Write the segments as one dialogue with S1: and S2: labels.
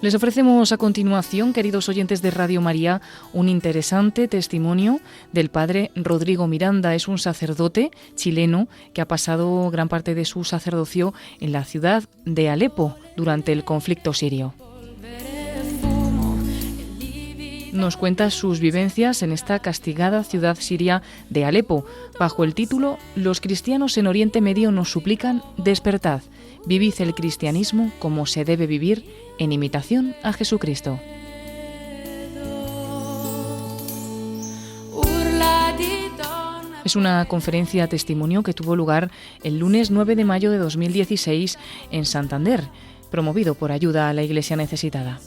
S1: Les ofrecemos a continuación, queridos oyentes de Radio María, un interesante testimonio del padre Rodrigo Miranda. Es un sacerdote chileno que ha pasado gran parte de su sacerdocio en la ciudad de Alepo durante el conflicto sirio. Nos cuenta sus vivencias en esta castigada ciudad siria de Alepo, bajo el título «Los cristianos en Oriente Medio nos suplican, despertad, vivid el cristianismo como se debe vivir en imitación a Jesucristo». Es una conferencia testimonio que tuvo lugar el lunes 9 de mayo de 2016 en Santander, promovido por Ayuda a la Iglesia Necesitada.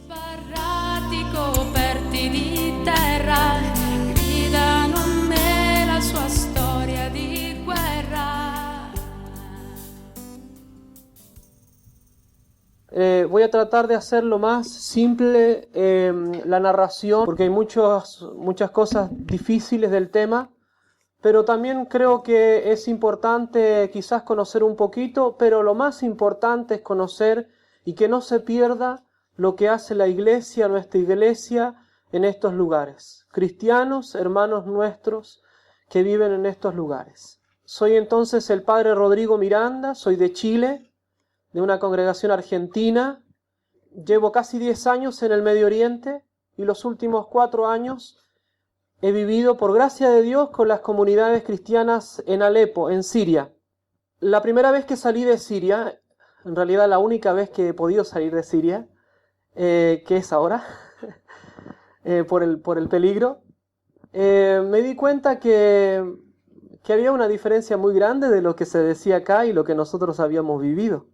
S2: Voy a tratar de hacerlo más simple la narración, porque hay muchas cosas difíciles del tema, pero también creo que es importante quizás conocer un poquito, pero lo más importante es conocer y que no se pierda lo que hace la Iglesia, nuestra Iglesia, en estos lugares. Cristianos, hermanos nuestros que viven en estos lugares. Soy entonces el padre Rodrigo Miranda, soy de Chile, de una congregación argentina. Llevo casi 10 años en el Medio Oriente y los últimos 4 años he vivido, por gracia de Dios, con las comunidades cristianas en Alepo, en Siria. La primera vez que salí de Siria, en realidad la única vez que he podido salir de Siria, que es ahora, por el peligro, me di cuenta que había una diferencia muy grande de lo que se decía acá y lo que nosotros habíamos vivido.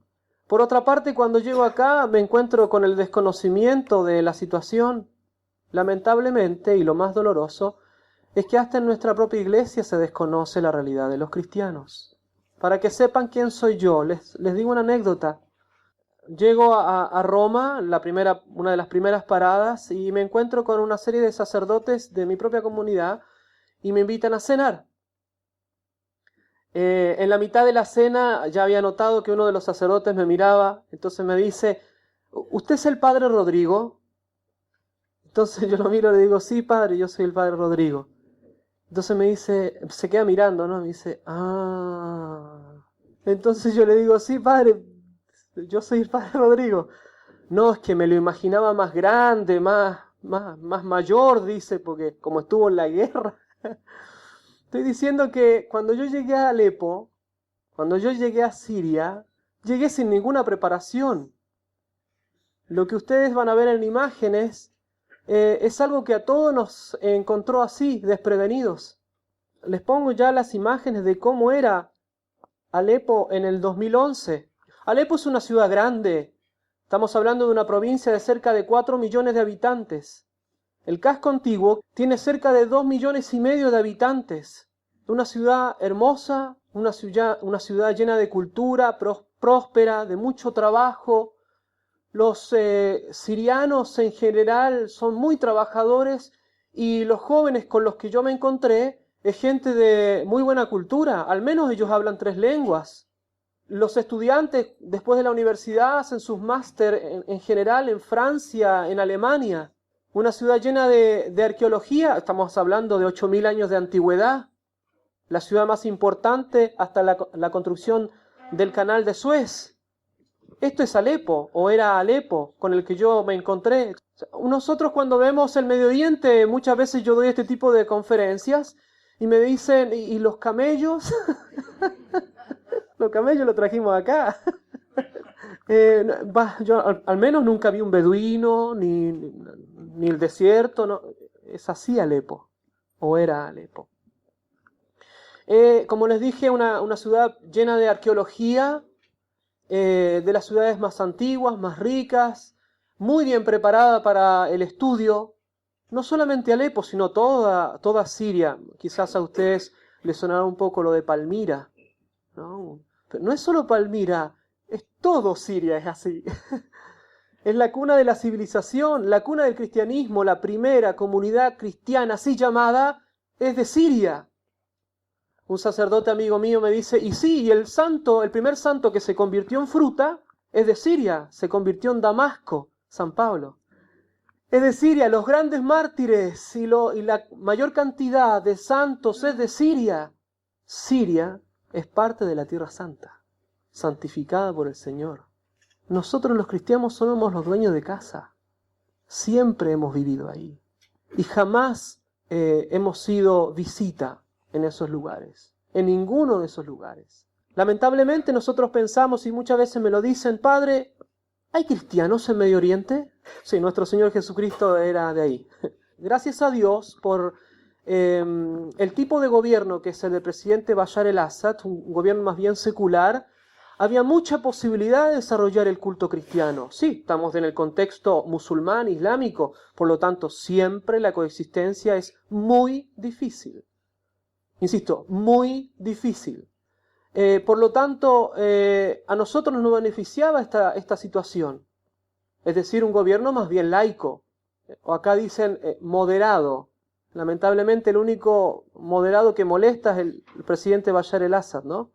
S2: Por otra parte, cuando llego acá me encuentro con el desconocimiento de la situación. Lamentablemente, y lo más doloroso, es que hasta en nuestra propia iglesia se desconoce la realidad de los cristianos. Para que sepan quién soy yo, les digo una anécdota. Llego a Roma, una de las primeras paradas, y me encuentro con una serie de sacerdotes de mi propia comunidad y me invitan a cenar. En la mitad de la cena ya había notado que uno de los sacerdotes me miraba, entonces me dice: ¿usted es el padre Rodrigo? Entonces yo lo miro y le digo: sí, padre, yo soy el padre Rodrigo. Entonces me dice, se queda mirando, ¿no? Me dice: ah. Entonces yo le digo: sí, padre, yo soy el padre Rodrigo. No, es que me lo imaginaba más grande, más mayor, dice, porque como estuvo en la guerra. Estoy diciendo que cuando yo llegué a Alepo, cuando yo llegué a Siria, llegué sin ninguna preparación. Lo que ustedes van a ver en imágenes es algo que a todos nos encontró así, desprevenidos. Les pongo ya las imágenes de cómo era Alepo en el 2011. Alepo es una ciudad grande. Estamos hablando de una provincia de cerca de 4 millones de habitantes. El casco antiguo tiene cerca de 2,5 millones de habitantes. Una ciudad hermosa, una ciudad llena de cultura, próspera, de mucho trabajo. Los sirianos en general son muy trabajadores y los jóvenes con los que yo me encontré es gente de muy buena cultura. Al menos ellos hablan 3 lenguas. Los estudiantes después de la universidad hacen sus máster en general en Francia, en Alemania. Una ciudad llena de arqueología, estamos hablando de 8.000 años de antigüedad. La ciudad más importante hasta la construcción del canal de Suez. Esto es Alepo, o era Alepo, con el que yo me encontré. Nosotros cuando vemos el Medio Oriente, muchas veces yo doy este tipo de conferencias y me dicen: ¿y los camellos? Los camellos los trajimos acá. Yo al menos nunca vi un beduino, ni el desierto. No. Es así Alepo, o era Alepo. Como les dije, una ciudad llena de arqueología, de las ciudades más antiguas, más ricas, muy bien preparada para el estudio. No solamente Alepo, sino toda Siria. Quizás a ustedes les sonará un poco lo de Palmira, ¿no? Pero no es solo Palmira, es todo Siria, es así. Es la cuna de la civilización, la cuna del cristianismo. La primera comunidad cristiana así llamada es de Siria. Un sacerdote amigo mío me dice: y sí, y el primer santo que se convirtió en fruta es de Siria, se convirtió en Damasco. San Pablo. Es de Siria, los grandes mártires y la mayor cantidad de santos es de Siria. Siria es parte de la Tierra Santa, santificada por el Señor. Nosotros los cristianos somos los dueños de casa. Siempre hemos vivido ahí. Y jamás hemos sido visita en esos lugares, en ninguno de esos lugares. Lamentablemente nosotros pensamos, y muchas veces me lo dicen, Padre, ¿hay cristianos en Medio Oriente? Sí, nuestro Señor Jesucristo era de ahí. Gracias a Dios por el tipo de gobierno que es el del presidente Bashar el-Assad, un gobierno más bien secular, había mucha posibilidad de desarrollar el culto cristiano. Sí, estamos en el contexto musulmán, islámico, por lo tanto siempre la coexistencia es muy difícil. Insisto, muy difícil. Por lo tanto, a nosotros nos beneficiaba esta situación. Es decir, un gobierno más bien laico. O acá dicen moderado. Lamentablemente el único moderado que molesta es el presidente Bashar el-Assad, ¿no?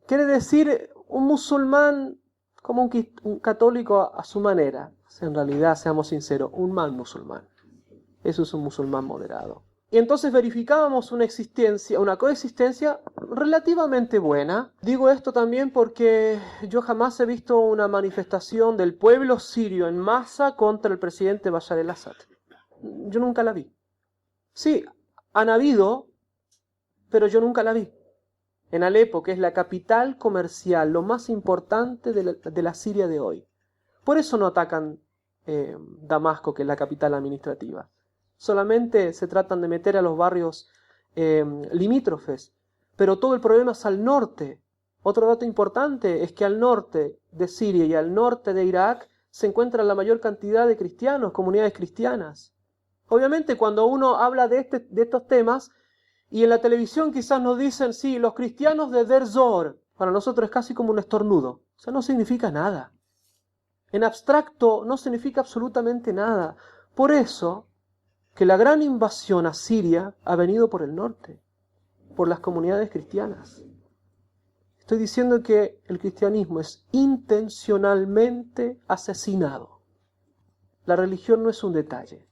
S2: Quiere decir un musulmán como un católico a su manera. En realidad, seamos sinceros, un mal musulmán. Eso es un musulmán moderado. Y entonces verificábamos una coexistencia relativamente buena. Digo esto también porque yo jamás he visto una manifestación del pueblo sirio en masa contra el presidente Bashar el-Assad. Yo nunca la vi. Sí, han habido, pero yo nunca la vi. En Alepo, que es la capital comercial, lo más importante de la Siria de hoy. Por eso no atacan Damasco, que es la capital administrativa. Solamente se tratan de meter a los barrios limítrofes, pero todo el problema es al norte. Otro dato importante es que al norte de Siria y al norte de Irak se encuentra la mayor cantidad de cristianos, comunidades cristianas. Obviamente cuando uno habla de estos temas, y en la televisión quizás nos dicen, sí, los cristianos de Deir Zor, para nosotros es casi como un estornudo. O sea, no significa nada. En abstracto no significa absolutamente nada. Por eso que la gran invasión a Siria ha venido por el norte, por las comunidades cristianas. Estoy diciendo que el cristianismo es intencionalmente asesinado. La religión no es un detalle.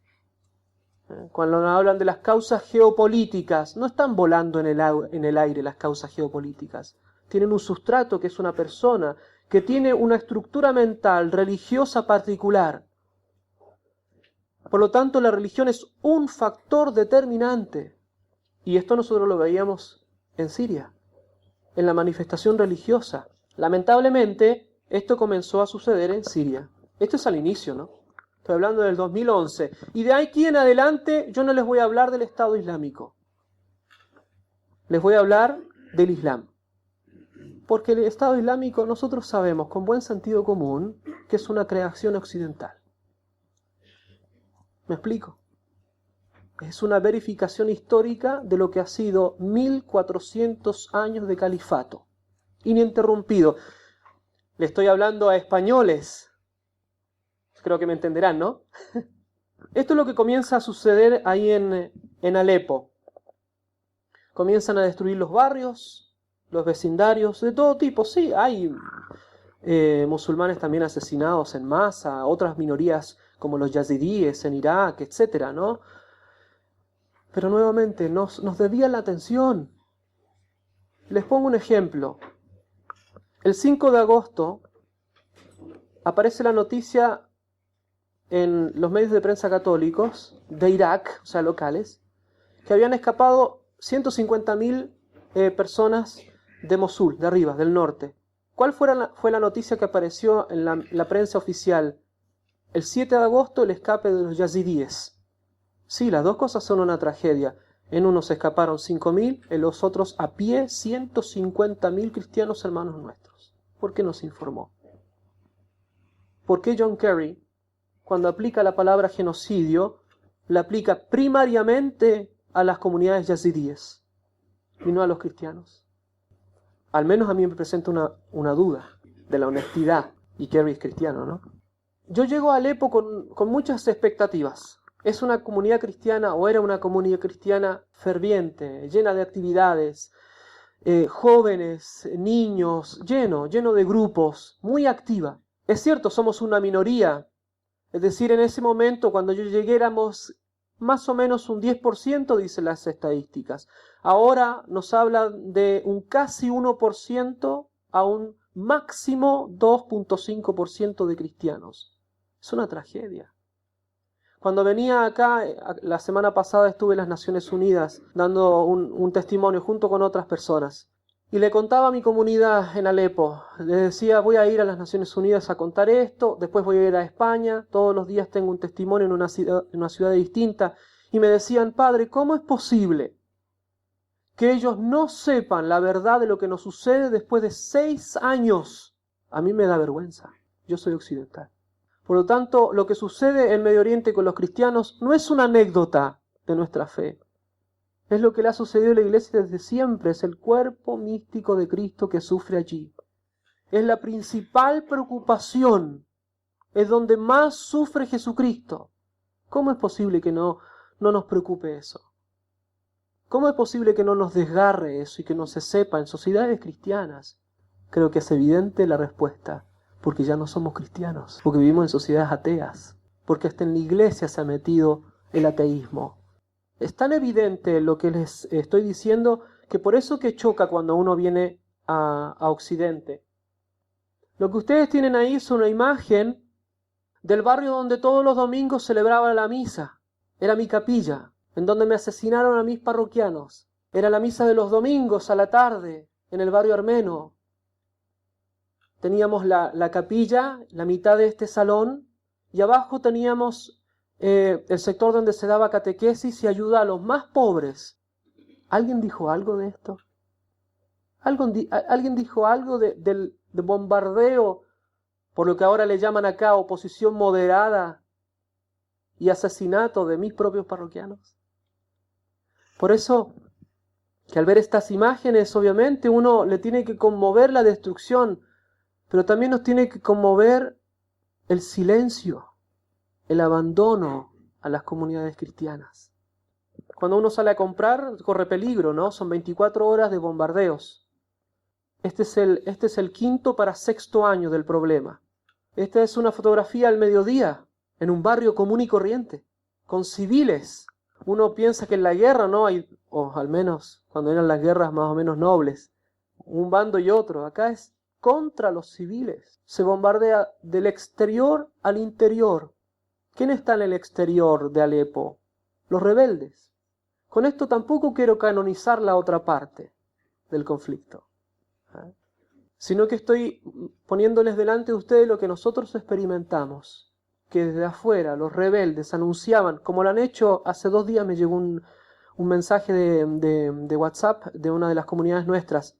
S2: Cuando hablan de las causas geopolíticas, no están volando en el aire las causas geopolíticas. Tienen un sustrato que es una persona, que tiene una estructura mental religiosa particular. Por lo tanto, la religión es un factor determinante. Y esto nosotros lo veíamos en Siria, en la manifestación religiosa. Lamentablemente, esto comenzó a suceder en Siria. Esto es al inicio, ¿no? Estoy hablando del 2011. Y de aquí en adelante yo no les voy a hablar del Estado Islámico. Les voy a hablar del Islam. Porque el Estado Islámico nosotros sabemos con buen sentido común que es una creación occidental. ¿Me explico? Es una verificación histórica de lo que ha sido 1400 años de califato, ininterrumpido. Le estoy hablando a españoles. Creo que me entenderán, ¿no? Esto es lo que comienza a suceder ahí en Alepo. Comienzan a destruir los barrios, los vecindarios, de todo tipo. Sí, hay musulmanes también asesinados en masa, otras minorías como los yazidíes en Irak, etcétera, ¿no? Pero nuevamente nos desvían la atención. Les pongo un ejemplo. El 5 de agosto aparece la noticia en los medios de prensa católicos de Irak, o sea, locales, que habían escapado 150.000 personas de Mosul, de arriba, del norte. ¿Cuál fue la noticia que apareció en la prensa oficial? El 7 de agosto, el escape de los yazidíes. Sí, las dos cosas son una tragedia. En unos se escaparon 5.000, en los otros a pie 150.000 cristianos hermanos nuestros. ¿Por qué no se informó? ¿Por qué John Kerry, cuando aplica la palabra genocidio, la aplica primariamente a las comunidades yazidíes y no a los cristianos? Al menos a mí me presenta una duda de la honestidad, y Kerry es cristiano, ¿no? Yo llego a Alepo con muchas expectativas. Es una comunidad cristiana, o era una comunidad cristiana ferviente, llena de actividades, jóvenes, niños, lleno de grupos, muy activa. Es cierto, somos una minoría, Es decir, en ese momento, cuando yo llegué, éramos más o menos un 10%, dicen las estadísticas. Ahora nos hablan de un casi 1% a un máximo 2,5% de cristianos. Es una tragedia. Cuando venía acá, la semana pasada estuve en las Naciones Unidas dando un testimonio junto con otras personas. Y le contaba a mi comunidad en Alepo, le decía, voy a ir a las Naciones Unidas a contar esto, después voy a ir a España, todos los días tengo un testimonio en una ciudad distinta. Y me decían, padre, ¿cómo es posible que ellos no sepan la verdad de lo que nos sucede después de 6 años? A mí me da vergüenza, yo soy occidental. Por lo tanto, lo que sucede en Medio Oriente con los cristianos no es una anécdota de nuestra fe. Es lo que le ha sucedido a la iglesia desde siempre. Es el cuerpo místico de Cristo que sufre allí. Es la principal preocupación. Es donde más sufre Jesucristo. ¿Cómo es posible que no nos preocupe eso? ¿Cómo es posible que no nos desgarre eso y que no se sepa en sociedades cristianas? Creo que es evidente la respuesta. Porque ya no somos cristianos, porque vivimos en sociedades ateas, porque hasta en la iglesia se ha metido el ateísmo. Es tan evidente lo que les estoy diciendo que por eso que choca cuando uno viene a Occidente. Lo que ustedes tienen ahí es una imagen del barrio donde todos los domingos celebraba la misa. Era mi capilla, en donde me asesinaron a mis parroquianos. Era la misa de los domingos a la tarde, en el barrio armeno. Teníamos la capilla, la mitad de este salón, y abajo teníamos el sector donde se daba catequesis y ayuda a los más pobres. ¿Alguien dijo algo de esto? ¿Alguien dijo algo de bombardeo, por lo que ahora le llaman acá oposición moderada y asesinato de mis propios parroquianos? Por eso, que al ver estas imágenes, obviamente uno le tiene que conmover la destrucción, pero también nos tiene que conmover el silencio, el abandono a las comunidades cristianas. Cuando uno sale a comprar, corre peligro, ¿no? Son 24 horas de bombardeos. Este es el 5º para 6º año del problema. Esta es una fotografía al mediodía, en un barrio común y corriente, con civiles. Uno piensa que en la guerra no hay, o al menos cuando eran las guerras más o menos nobles, un bando y otro. Acá es contra los civiles. Se bombardea del exterior al interior. ¿Quién está en el exterior de Alepo? Los rebeldes. Con esto tampoco quiero canonizar la otra parte del conflicto, sino que estoy poniéndoles delante de ustedes lo que nosotros experimentamos, que desde afuera los rebeldes anunciaban, como lo han hecho hace 2 días. Me llegó un mensaje de WhatsApp de una de las comunidades nuestras.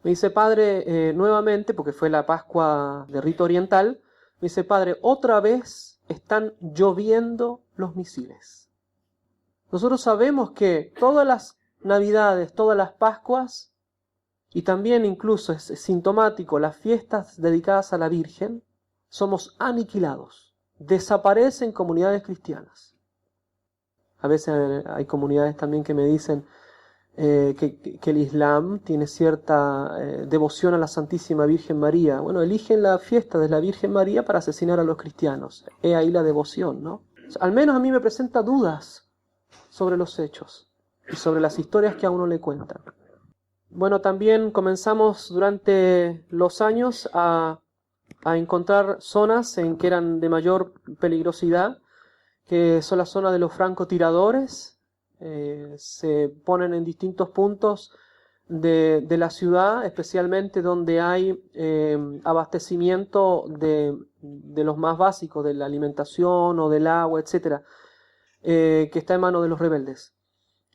S2: Me dice, padre, nuevamente, porque fue la Pascua de rito oriental, me dice, padre, otra vez están lloviendo los misiles. Nosotros sabemos que todas las Navidades, todas las Pascuas, y también incluso es sintomático las fiestas dedicadas a la Virgen, somos aniquilados. Desaparecen comunidades cristianas. A veces hay comunidades también que me dicen, que el Islam tiene cierta devoción a la Santísima Virgen María. Bueno, eligen la fiesta de la Virgen María para asesinar a los cristianos. He ahí la devoción, ¿no? O sea, al menos a mí me presenta dudas sobre los hechos y sobre las historias que a uno le cuentan. Bueno, también comenzamos durante los años a encontrar zonas en que eran de mayor peligrosidad, que son las zonas de los francotiradores. Se ponen en distintos puntos de la ciudad, especialmente donde hay abastecimiento de los más básicos, de la alimentación o del agua, etc., que está en manos de los rebeldes.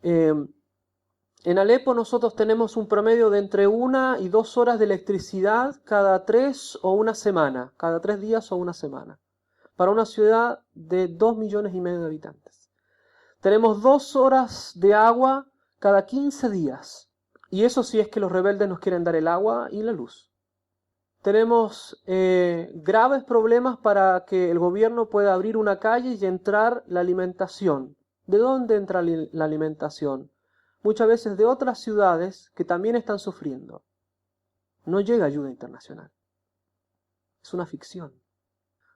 S2: En Alepo nosotros tenemos un promedio de entre 1 y 2 horas de electricidad cada 3 o una semana, cada 3 días o una semana, para una ciudad de 2,5 millones de habitantes. Tenemos 2 horas de agua cada 15 días. Y eso sí es que los rebeldes nos quieren dar el agua y la luz. Tenemos graves problemas para que el gobierno pueda abrir una calle y entrar la alimentación. ¿De dónde entra la alimentación? Muchas veces de otras ciudades que también están sufriendo. No llega ayuda internacional. Es una ficción.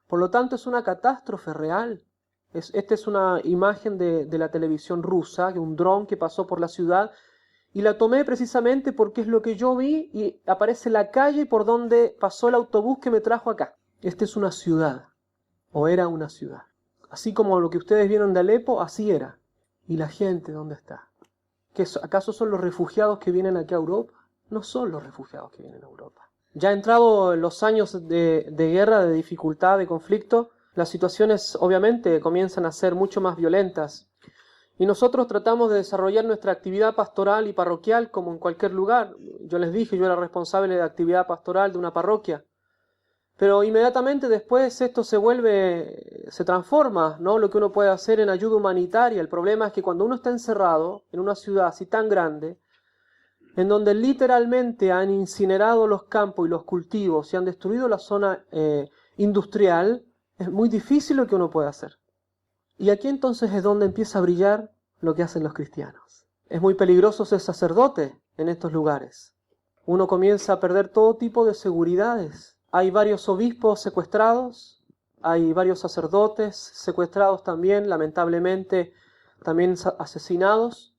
S2: Por lo tanto, es una catástrofe real. Esta es una imagen de la televisión rusa, de un dron que pasó por la ciudad, y la tomé precisamente porque es lo que yo vi y aparece la calle por donde pasó el autobús que me trajo acá. Esta es una ciudad, o era una ciudad. Así como lo que ustedes vieron de Alepo, así era. ¿Y la gente dónde está? ¿Acaso son los refugiados que vienen aquí a Europa? No son los refugiados que vienen a Europa. Ya entrado en los años de guerra, de dificultad, de conflicto, las situaciones obviamente comienzan a ser mucho más violentas. Y nosotros tratamos de desarrollar nuestra actividad pastoral y parroquial como en cualquier lugar. Yo les dije, yo era responsable de actividad pastoral de una parroquia. Pero inmediatamente después esto se transforma, ¿no? Lo que uno puede hacer en ayuda humanitaria. El problema es que cuando uno está encerrado en una ciudad así tan grande, en donde literalmente han incinerado los campos y los cultivos y han destruido la zona industrial, es muy difícil lo que uno puede hacer. Y aquí entonces es donde empieza a brillar lo que hacen los cristianos. Es muy peligroso ser sacerdote en estos lugares. Uno comienza a perder todo tipo de seguridades. Hay varios obispos secuestrados, hay varios sacerdotes secuestrados también, lamentablemente también asesinados.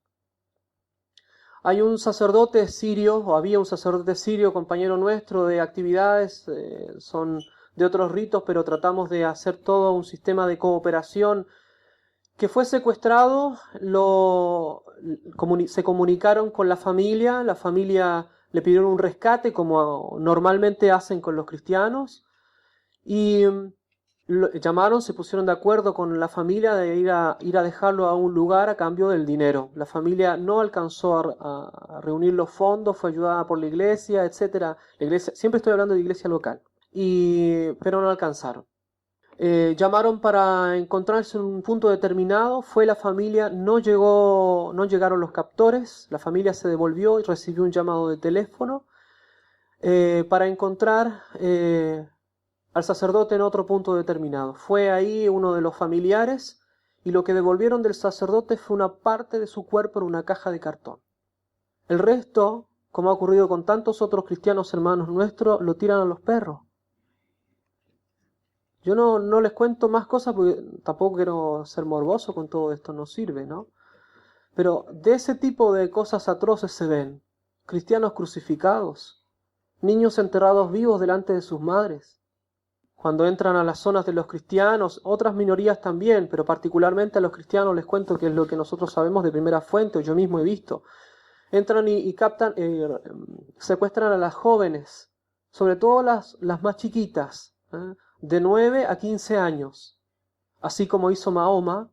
S2: Hay un sacerdote sirio, o había un sacerdote sirio, compañero nuestro de actividades, son de otros ritos, pero tratamos de hacer todo un sistema de cooperación, que fue secuestrado, se comunicaron con la familia le pidieron un rescate como normalmente hacen con los cristianos, y llamaron, se pusieron de acuerdo con la familia de ir a dejarlo a un lugar a cambio del dinero. La familia no alcanzó a reunir los fondos, fue ayudada por la iglesia, etc. La iglesia, siempre estoy hablando de iglesia local, pero no alcanzaron. Llamaron para encontrarse en un punto determinado, fue la familia, no llegaron los captores, la familia se devolvió y recibió un llamado de teléfono para encontrar al sacerdote en otro punto determinado. Fue ahí uno de los familiares y lo que devolvieron del sacerdote fue una parte de su cuerpo en una caja de cartón. El resto, como ha ocurrido con tantos otros cristianos hermanos nuestros, lo tiran a los perros. Yo no les cuento más cosas porque tampoco quiero ser morboso con todo esto, no sirve, ¿no? Pero de ese tipo de cosas atroces se ven. Cristianos crucificados, niños enterrados vivos delante de sus madres. Cuando entran a las zonas de los cristianos, otras minorías también, pero particularmente a los cristianos les cuento que es lo que nosotros sabemos de primera fuente, o yo mismo he visto. Entran y captan, secuestran a las jóvenes, sobre todo las más chiquitas, de 9 a 15 años, así como hizo Mahoma,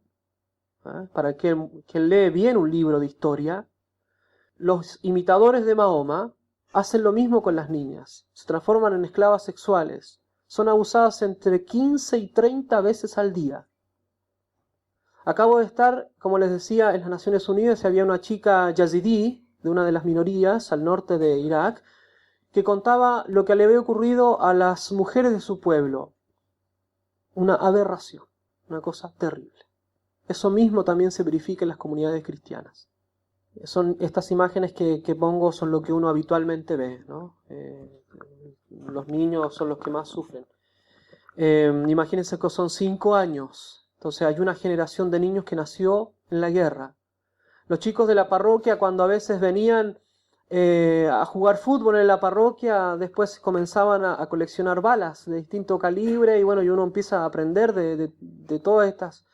S2: para quien lee bien un libro de historia. Los imitadores de Mahoma hacen lo mismo con las niñas, se transforman en esclavas sexuales, son abusadas entre 15 y 30 veces al día. Acabo de estar, como les decía, en las Naciones Unidas y había una chica yazidí, de una de las minorías al norte de Irak, que contaba lo que le había ocurrido a las mujeres de su pueblo. Una aberración, una cosa terrible. Eso mismo también se verifica en las comunidades cristianas. Son estas imágenes que pongo son lo que uno habitualmente ve, ¿no? Los niños son los que más sufren. Imagínense que son 5 años. Entonces hay una generación de niños que nació en la guerra. Los chicos de la parroquia, cuando a veces venían a jugar fútbol en la parroquia, después comenzaban a coleccionar balas de distinto calibre, y bueno, y uno empieza a aprender de todos estos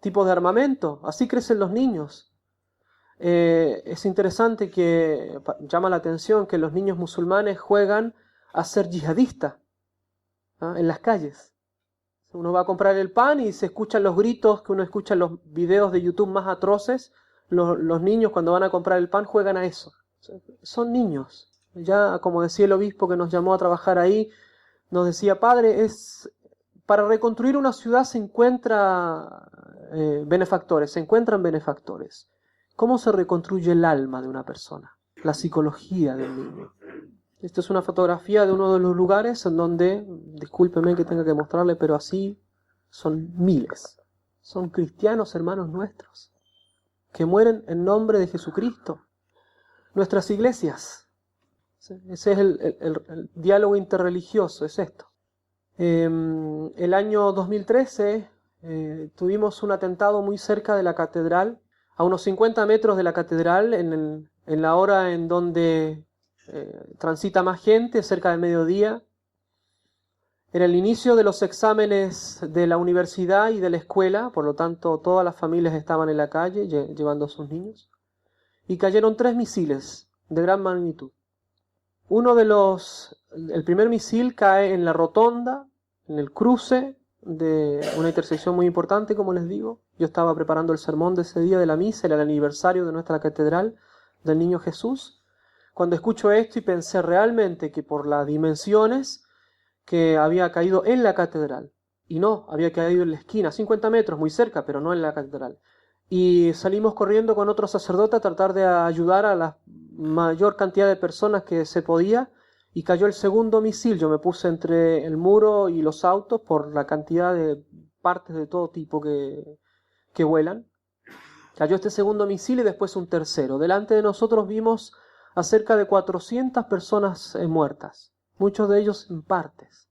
S2: tipos de armamento. Así crecen los niños. Es interesante que llama la atención que los niños musulmanes juegan a ser yihadistas en las calles. Uno va a comprar el pan y se escuchan los gritos que uno escucha en los videos de YouTube más atroces. Los niños cuando van a comprar el pan juegan a eso. Son niños. Ya, como decía el obispo que nos llamó a trabajar ahí, nos decía: padre, para reconstruir una ciudad se encuentran benefactores. ¿Cómo se reconstruye el alma de una persona? La psicología del niño. Esta es una fotografía de uno de los lugares en donde, discúlpeme que tenga que mostrarle, pero así son miles. Son cristianos hermanos nuestros que mueren en nombre de Jesucristo. Nuestras iglesias. Ese es el diálogo interreligioso, es esto. El año 2013 tuvimos un atentado muy cerca de la catedral, a unos 50 metros de la catedral, en la hora en donde transita más gente, cerca del mediodía. Era el inicio de los exámenes de la universidad y de la escuela, por lo tanto todas las familias estaban en la calle llevando a sus niños. Y cayeron 3 misiles de gran magnitud. El primer misil cae en la rotonda, en el cruce de una intersección muy importante, como les digo. Yo estaba preparando el sermón de ese día de la misa, era el aniversario de nuestra catedral del Niño Jesús. Cuando escucho esto y pensé realmente que por las dimensiones que había caído en la catedral, y no, había caído en la esquina, 50 metros, muy cerca, pero no en la catedral. Y salimos corriendo con otro sacerdote a tratar de ayudar a la mayor cantidad de personas que se podía, y cayó el segundo misil. Yo me puse entre el muro y los autos por la cantidad de partes de todo tipo que vuelan. Cayó este segundo misil y después un tercero. Delante de nosotros vimos a cerca de 400 personas muertas, muchos de ellos en partes.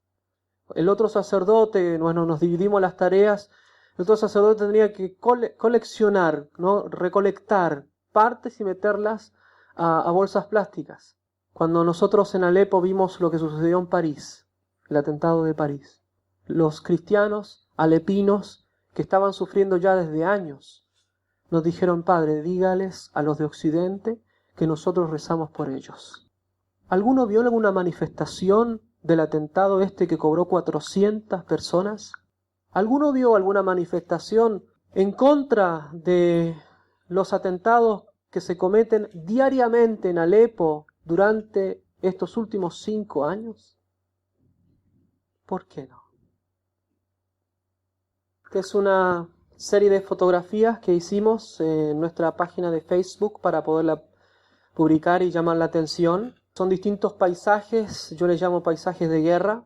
S2: El otro sacerdote, bueno, nos dividimos las tareas. El otro sacerdote tendría que coleccionar, ¿no? Recolectar partes y meterlas a bolsas plásticas. Cuando nosotros en Alepo vimos lo que sucedió en París, el atentado de París, los cristianos alepinos que estaban sufriendo ya desde años, nos dijeron: Padre, dígales a los de Occidente que nosotros rezamos por ellos. ¿Alguno vio alguna manifestación del atentado que cobró 400 personas? ¿Alguno vio alguna manifestación en contra de los atentados que se cometen diariamente en Alepo durante estos últimos 5 años? ¿Por qué no? Esta es una serie de fotografías que hicimos en nuestra página de Facebook para poderla publicar y llamar la atención. Son distintos paisajes, yo les llamo paisajes de guerra,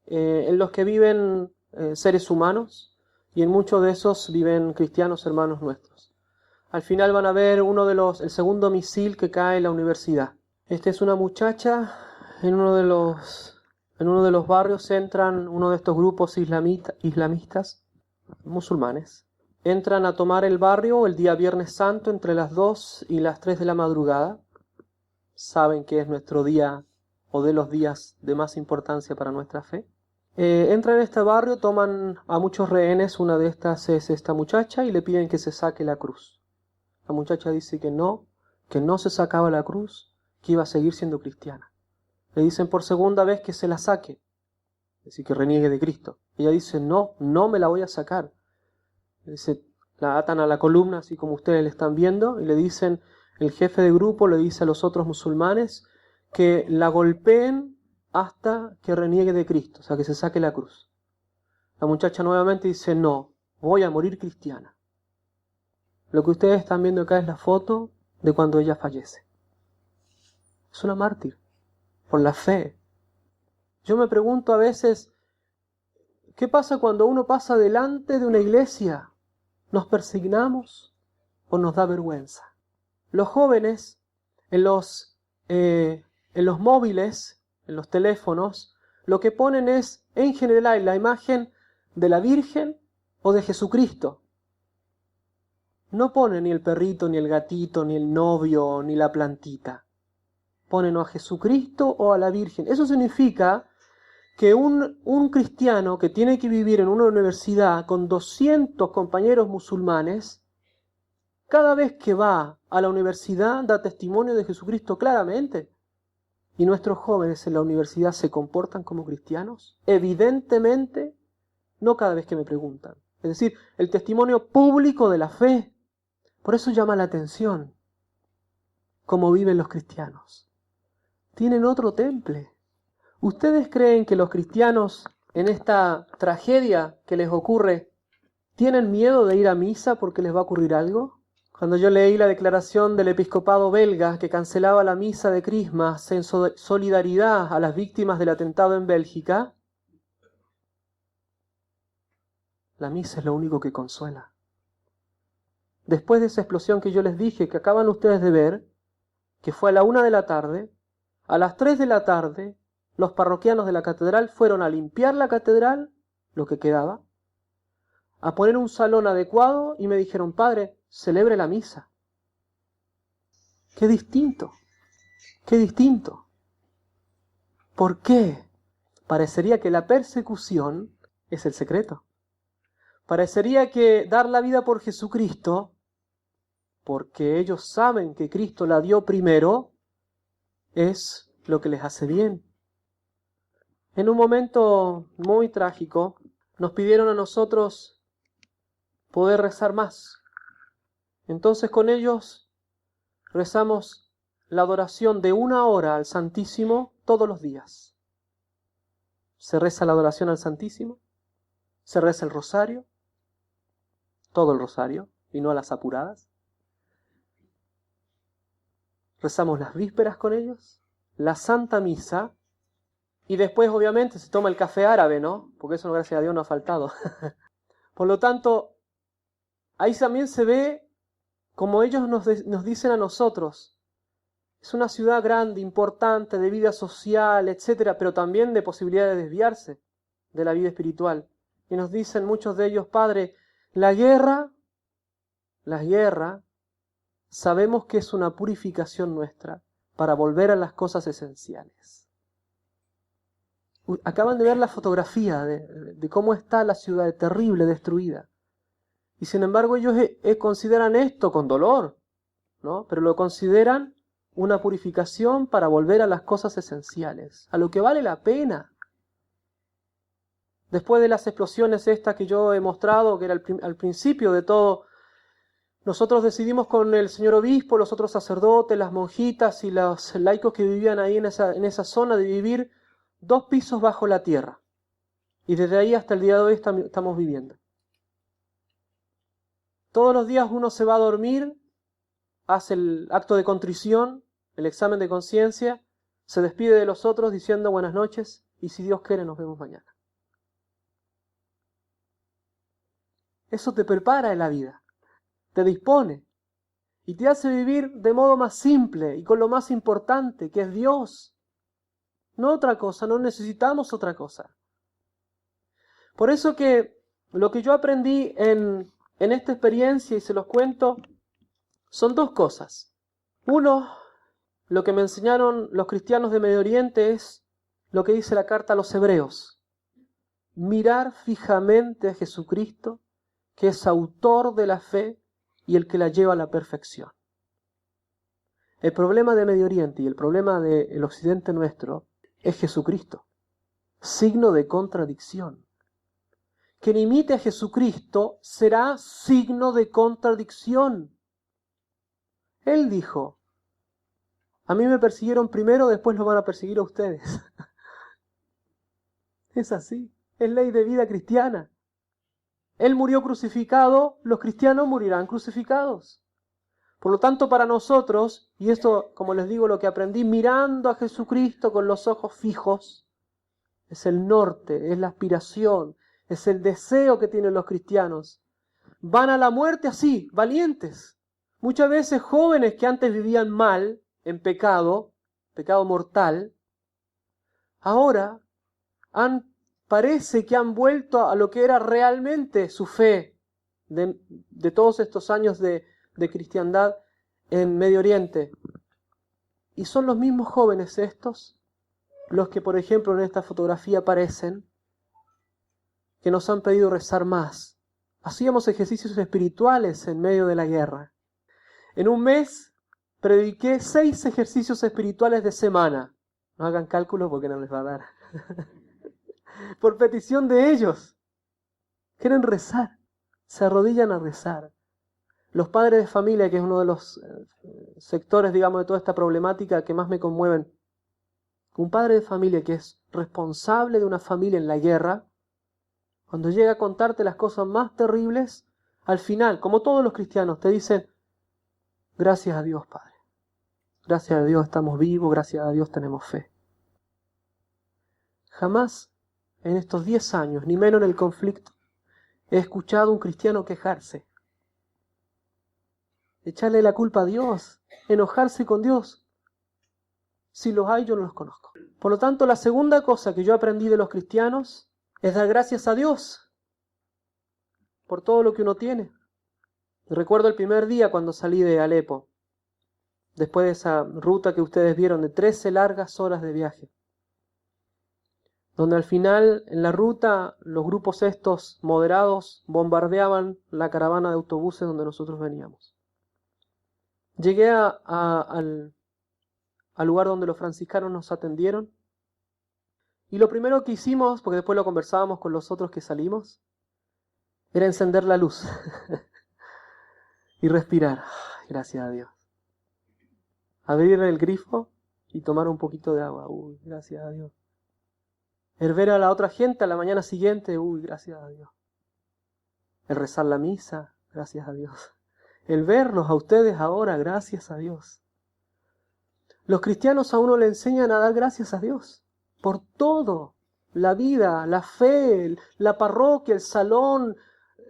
S2: en los que viven seres humanos, y en muchos de esos viven cristianos hermanos nuestros. Al final van a ver el segundo misil que cae en la universidad. Esta es una muchacha en uno de los barrios. Entran uno de estos grupos islamistas, musulmanes. Entran a tomar el barrio el día Viernes Santo entre las 2 y las 3 de la madrugada. Saben que es nuestro día, o de los días de más importancia para nuestra fe. Entran en este barrio, toman a muchos rehenes. Una de estas es esta muchacha, y le piden que se saque la cruz. La muchacha dice que no se sacaba la cruz, que iba a seguir siendo cristiana. Le dicen por segunda vez que se la saque, es decir, que reniegue de Cristo. Ella dice: no me la voy a sacar. Dice, la atan a la columna, así como ustedes le están viendo, y le dicen, el jefe de grupo le dice a los otros musulmanes que la golpeen hasta que reniegue de Cristo, o sea, que se saque la cruz. La muchacha nuevamente dice: no, voy a morir cristiana. Lo que ustedes están viendo acá es la foto de cuando ella fallece. Es una mártir, por la fe. Yo me pregunto a veces, ¿qué pasa cuando uno pasa delante de una iglesia? ¿Nos persignamos o nos da vergüenza? Los jóvenes en los móviles, en los teléfonos, lo que ponen es, en general, la imagen de la Virgen o de Jesucristo. No ponen ni el perrito, ni el gatito, ni el novio, ni la plantita. Ponen o a Jesucristo o a la Virgen. Eso significa que un cristiano que tiene que vivir en una universidad con 200 compañeros musulmanes, cada vez que va a la universidad da testimonio de Jesucristo claramente. ¿Y nuestros jóvenes en la universidad se comportan como cristianos? Evidentemente, no cada vez que me preguntan. Es decir, el testimonio público de la fe. Por eso llama la atención cómo viven los cristianos. Tienen otro temple. ¿Ustedes creen que los cristianos en esta tragedia que les ocurre tienen miedo de ir a misa porque les va a ocurrir algo? Cuando yo leí la declaración del episcopado belga que cancelaba la misa de Crismas en solidaridad a las víctimas del atentado en Bélgica, la misa es lo único que consuela. Después de esa explosión que yo les dije, que acaban ustedes de ver, que fue a la 1 de la tarde, a las 3 de la tarde, los parroquianos de la catedral fueron a limpiar la catedral, lo que quedaba, a poner un salón adecuado y me dijeron, padre, celebre la misa. ¡Qué distinto! ¡Qué distinto! ¿Por qué? Parecería que la persecución es el secreto. Parecería que dar la vida por Jesucristo, porque ellos saben que Cristo la dio primero, es lo que les hace bien. En un momento muy trágico, nos pidieron a nosotros poder rezar más. Entonces con ellos rezamos la adoración de 1 hora al Santísimo todos los días. Se reza la adoración al Santísimo, se reza el rosario, todo el rosario, y no a las apuradas. Rezamos las vísperas con ellos, la Santa Misa, y después obviamente se toma el café árabe, ¿no? Porque eso, gracias a Dios, no ha faltado. Por lo tanto, ahí también se ve como ellos nos dicen a nosotros. Es una ciudad grande, importante, de vida social, etcétera, pero también de posibilidad de desviarse de la vida espiritual. Y nos dicen muchos de ellos, Padre, la guerra, sabemos que es una purificación nuestra para volver a las cosas esenciales. Acaban de ver la fotografía de cómo está la ciudad terrible, destruida. Y sin embargo ellos consideran esto con dolor, ¿no? Pero lo consideran una purificación para volver a las cosas esenciales, a lo que vale la pena. Después de las explosiones estas que yo he mostrado, que era al principio de todo, nosotros decidimos con el señor obispo, los otros sacerdotes, las monjitas y los laicos que vivían ahí en esa zona, de vivir 2 pisos bajo la tierra. Y desde ahí hasta el día de hoy estamos viviendo. Todos los días uno se va a dormir, hace el acto de contrición, el examen de conciencia, se despide de los otros diciendo buenas noches y si Dios quiere nos vemos mañana. Eso te prepara en la vida, te dispone y te hace vivir de modo más simple y con lo más importante, que es Dios. No otra cosa, no necesitamos otra cosa. Por eso que lo que yo aprendí en esta experiencia, y se los cuento, son 2 cosas. Uno, lo que me enseñaron los cristianos de Medio Oriente es lo que dice la carta a los Hebreos. Mirar fijamente a Jesucristo, que es autor de la fe y el que la lleva a la perfección. El problema de Medio Oriente y el problema del occidente nuestro es Jesucristo, signo de contradicción. Quien imite a Jesucristo será signo de contradicción. Él dijo, a mí me persiguieron primero, después lo van a perseguir a ustedes. Es así, es ley de vida cristiana. Él murió crucificado, los cristianos morirán crucificados. Por lo tanto, para nosotros, y esto, como les digo, lo que aprendí mirando a Jesucristo con los ojos fijos, es el norte, es la aspiración, es el deseo que tienen los cristianos. Van a la muerte así, valientes. Muchas veces jóvenes que antes vivían mal, en pecado mortal, ahora parece que han vuelto a lo que era realmente su fe de todos estos años de cristiandad en Medio Oriente. Y son los mismos jóvenes estos, los que por ejemplo en esta fotografía aparecen, que nos han pedido rezar más. Hacíamos ejercicios espirituales en medio de la guerra. En un mes prediqué 6 ejercicios espirituales de semana. No hagan cálculos porque no les va a dar. Por petición de ellos. Quieren rezar. Se arrodillan a rezar. Los padres de familia, que es uno de los sectores, digamos, de toda esta problemática que más me conmueven. Un padre de familia que es responsable de una familia en la guerra, cuando llega a contarte las cosas más terribles, al final, como todos los cristianos, te dicen, gracias a Dios, Padre. Gracias a Dios estamos vivos, gracias a Dios tenemos fe. Jamás en estos 10 años, ni menos en el conflicto, he escuchado a un cristiano quejarse, echarle la culpa a Dios, enojarse con Dios. Si los hay, yo no los conozco. Por lo tanto, la segunda cosa que yo aprendí de los cristianos es dar gracias a Dios por todo lo que uno tiene. Recuerdo el primer día cuando salí de Alepo, después de esa ruta que ustedes vieron de 13 largas horas de viaje, donde al final, en la ruta, los grupos estos moderados bombardeaban la caravana de autobuses donde nosotros veníamos. Llegué al lugar donde los franciscanos nos atendieron, y lo primero que hicimos, porque después lo conversábamos con los otros que salimos, era encender la luz y respirar. Ay, gracias a Dios. Abrir el grifo y tomar un poquito de agua. Uy, gracias a Dios. El ver a la otra gente a la mañana siguiente. Uy, gracias a Dios. El rezar la misa. Gracias a Dios. El verlos a ustedes ahora. Gracias a Dios. Los cristianos a uno le enseñan a dar gracias a Dios por todo. La vida, la fe, la parroquia, el salón,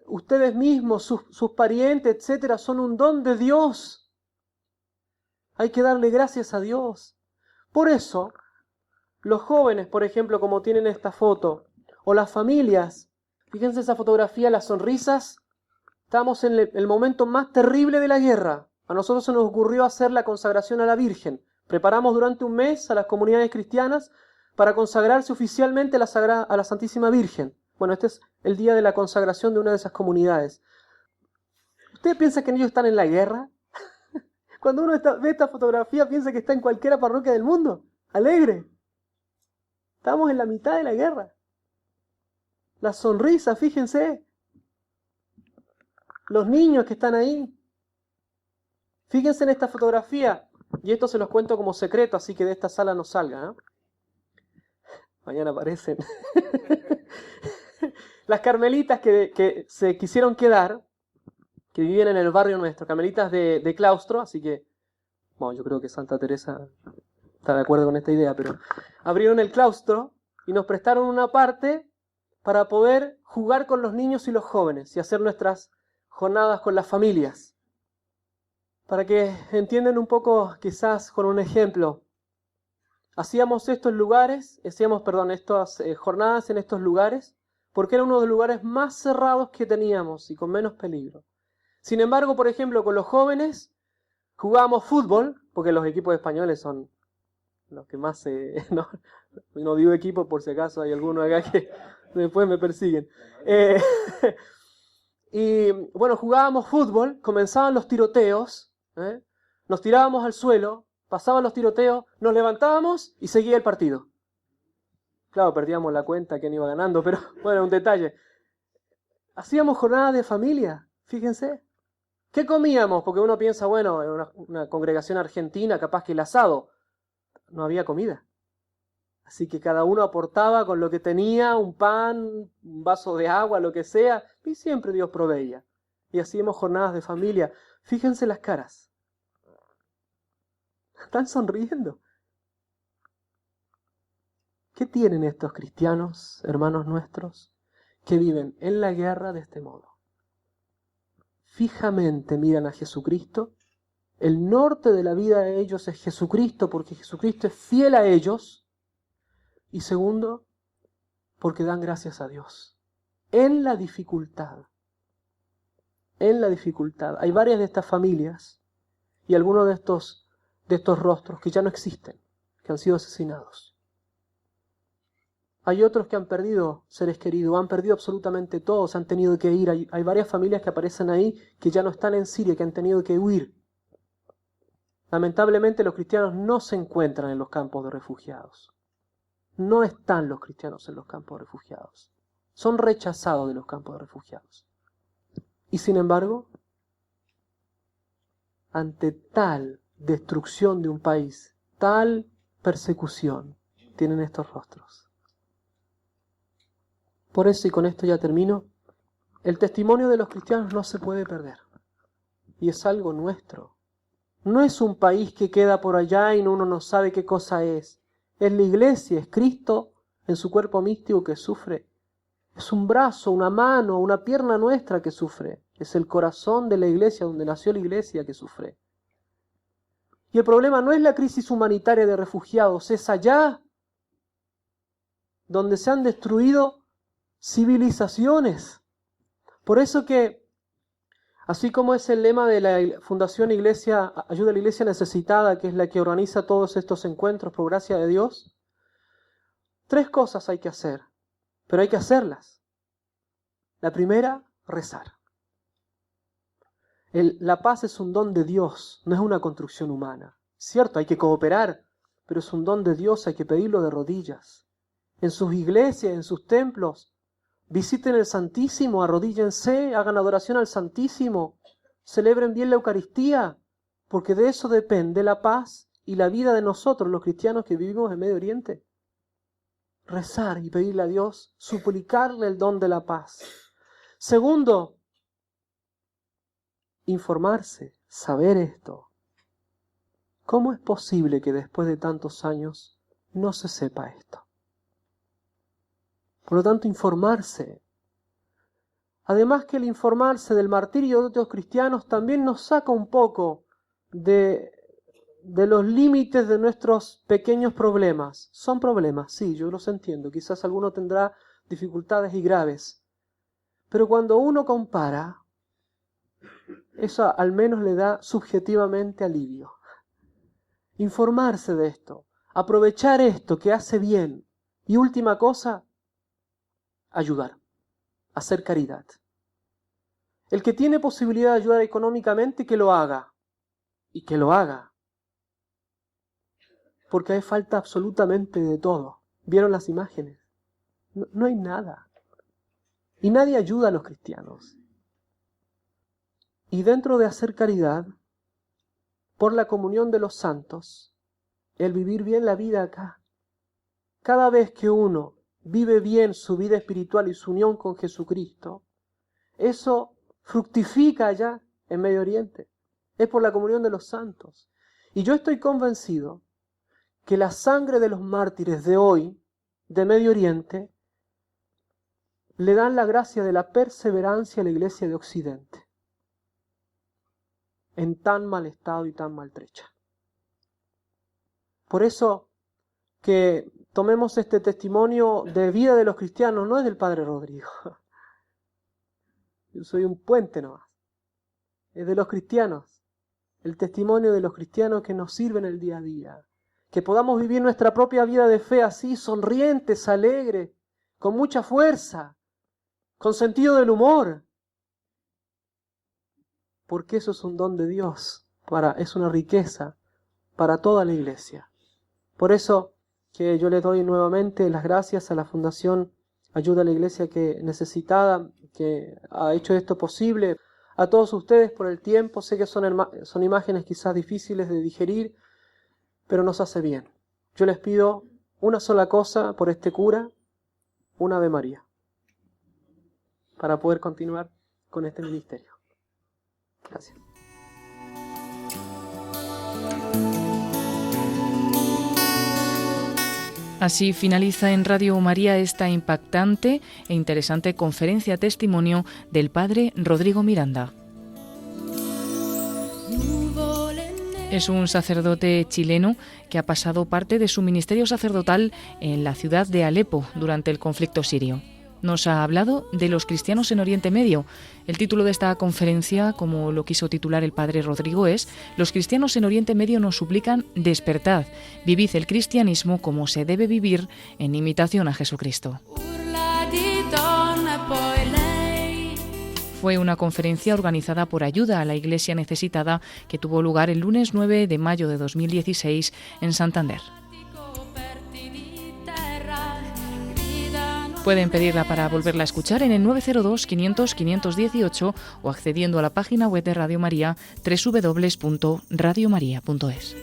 S2: ustedes mismos, sus parientes, etcétera, son un don de Dios. Hay que darle gracias a Dios. Por eso, los jóvenes, por ejemplo, como tienen esta foto, o las familias, fíjense esa fotografía, las sonrisas. Estamos en el momento más terrible de la guerra. A nosotros se nos ocurrió hacer la consagración a la Virgen. Preparamos durante un mes a las comunidades cristianas para consagrarse oficialmente a la Santísima Virgen. Bueno, este es el día de la consagración de una de esas comunidades. ¿Usted piensa que ellos están en la guerra? Cuando uno ve esta fotografía, piensa que está en cualquier parroquia del mundo. Alegre. Estamos en la mitad de la guerra. La sonrisa, fíjense. Los niños que están ahí. Fíjense en esta fotografía. Y esto se los cuento como secreto, así que de esta sala no salga, ¿eh? Mañana aparecen. Las carmelitas que se quisieron quedar, que vivían en el barrio nuestro, carmelitas de claustro, así que, bueno, yo creo que Santa Teresa está de acuerdo con esta idea, pero abrieron el claustro y nos prestaron una parte para poder jugar con los niños y los jóvenes y hacer nuestras jornadas con las familias. Para que entiendan un poco, quizás con un ejemplo, hacíamos estas jornadas en estos lugares porque era uno de los lugares más cerrados que teníamos y con menos peligro. Sin embargo, por ejemplo, con los jóvenes jugábamos fútbol, porque los equipos españoles son los que más no digo equipo por si acaso hay alguno acá que después me persiguen. Y bueno, jugábamos fútbol, comenzaban los tiroteos, nos tirábamos al suelo, pasaban los tiroteos, nos levantábamos y seguía el partido. Claro, perdíamos la cuenta quién iba ganando, pero bueno, un detalle. Hacíamos jornadas de familia, fíjense. ¿Qué comíamos? Porque uno piensa, bueno, en una congregación argentina, capaz que el asado. No había comida. Así que cada uno aportaba con lo que tenía, un pan, un vaso de agua, lo que sea, y siempre Dios proveía. Y hacíamos jornadas de familia. Fíjense las caras. Están sonriendo. ¿Qué tienen estos cristianos, hermanos nuestros, que viven en la guerra de este modo? Fijamente miran a Jesucristo. El norte de la vida de ellos es Jesucristo, porque Jesucristo es fiel a ellos. Y segundo, porque dan gracias a Dios. En la dificultad. En la dificultad. Hay varias de estas familias y algunos de estos rostros que ya no existen, que han sido asesinados. Hay otros que han perdido seres queridos, han perdido absolutamente todo, se han tenido que ir. Hay varias familias que aparecen ahí que ya no están en Siria, que han tenido que huir. Lamentablemente los cristianos no se encuentran en los campos de refugiados. No están los cristianos en los campos de refugiados. Son rechazados de los campos de refugiados. Y sin embargo, ante tal destrucción de un país, tal persecución, tienen estos rostros. Por eso, y con esto ya termino, el testimonio de los cristianos no se puede perder. Y es algo nuestro. No es un país que queda por allá y uno no sabe qué cosa es. Es la iglesia, es Cristo en su cuerpo místico que sufre. Es un brazo, una mano, una pierna nuestra que sufre. Es el corazón de la iglesia, donde nació la iglesia, que sufre. Y el problema no es la crisis humanitaria de refugiados, es allá donde se han destruido civilizaciones. Por eso que, así como es el lema de la Fundación Iglesia, Ayuda a la Iglesia Necesitada, que es la que organiza todos estos encuentros por gracia de Dios, 3 cosas hay que hacer, pero hay que hacerlas. La primera, rezar. La paz es un don de Dios, no es una construcción humana. Cierto, hay que cooperar, pero es un don de Dios, hay que pedirlo de rodillas. En sus iglesias, en sus templos, visiten el Santísimo, arrodíllense, hagan adoración al Santísimo, celebren bien la Eucaristía, porque de eso depende la paz y la vida de nosotros, los cristianos que vivimos en Medio Oriente. Rezar y pedirle a Dios, suplicarle el don de la paz. Segundo, informarse, saber esto. ¿Cómo es posible que después de tantos años no se sepa esto? Por lo tanto, informarse. Además que el informarse del martirio de otros cristianos también nos saca un poco de los límites de nuestros pequeños problemas. Son problemas, sí, yo los entiendo. Quizás alguno tendrá dificultades y graves. Pero cuando uno compara, eso al menos le da subjetivamente alivio. Informarse de esto, aprovechar esto que hace bien. Y última cosa, ayudar, hacer caridad. El que tiene posibilidad de ayudar económicamente, que lo haga. Y que lo haga. Porque hay falta absolutamente de todo. ¿Vieron las imágenes? No hay nada. Y nadie ayuda a los cristianos. Y dentro de hacer caridad, por la comunión de los santos, el vivir bien la vida acá. Cada vez que uno vive bien su vida espiritual y su unión con Jesucristo, eso fructifica allá en Medio Oriente. Es por la comunión de los santos. Y yo estoy convencido que la sangre de los mártires de hoy, de Medio Oriente, le dan la gracia de la perseverancia a la Iglesia de Occidente, en tan mal estado y tan maltrecha. Por eso que tomemos este testimonio de vida de los cristianos, no es del Padre Rodrigo. Yo soy un puente nomás. Es de los cristianos. El testimonio de los cristianos que nos sirven el día a día. Que podamos vivir nuestra propia vida de fe así, sonrientes, alegres, con mucha fuerza, con sentido del humor. Porque eso es un don de Dios, es una riqueza para toda la Iglesia. Por eso que yo le doy nuevamente las gracias a la Fundación Ayuda a la Iglesia Necesitada, que ha hecho esto posible. A todos ustedes por el tiempo, sé que son imágenes quizás difíciles de digerir, pero nos hace bien. Yo les pido una sola cosa por este cura, un Ave María, para poder continuar con este ministerio. Gracias.
S1: Así finaliza en Radio María esta impactante e interesante conferencia testimonio del Padre Rodrigo Miranda. Es un sacerdote chileno que ha pasado parte de su ministerio sacerdotal en la ciudad de Alepo durante el conflicto sirio. Nos ha hablado de los cristianos en Oriente Medio. El título de esta conferencia, como lo quiso titular el Padre Rodrigo, es «Los cristianos en Oriente Medio nos suplican despertad, vivid el cristianismo como se debe vivir en imitación a Jesucristo». Fue una conferencia organizada por Ayuda a la Iglesia Necesitada que tuvo lugar el lunes 9 de mayo de 2016 en Santander. Pueden pedirla para volverla a escuchar en el 902-500-518 o accediendo a la página web de Radio María www.radiomaria.es.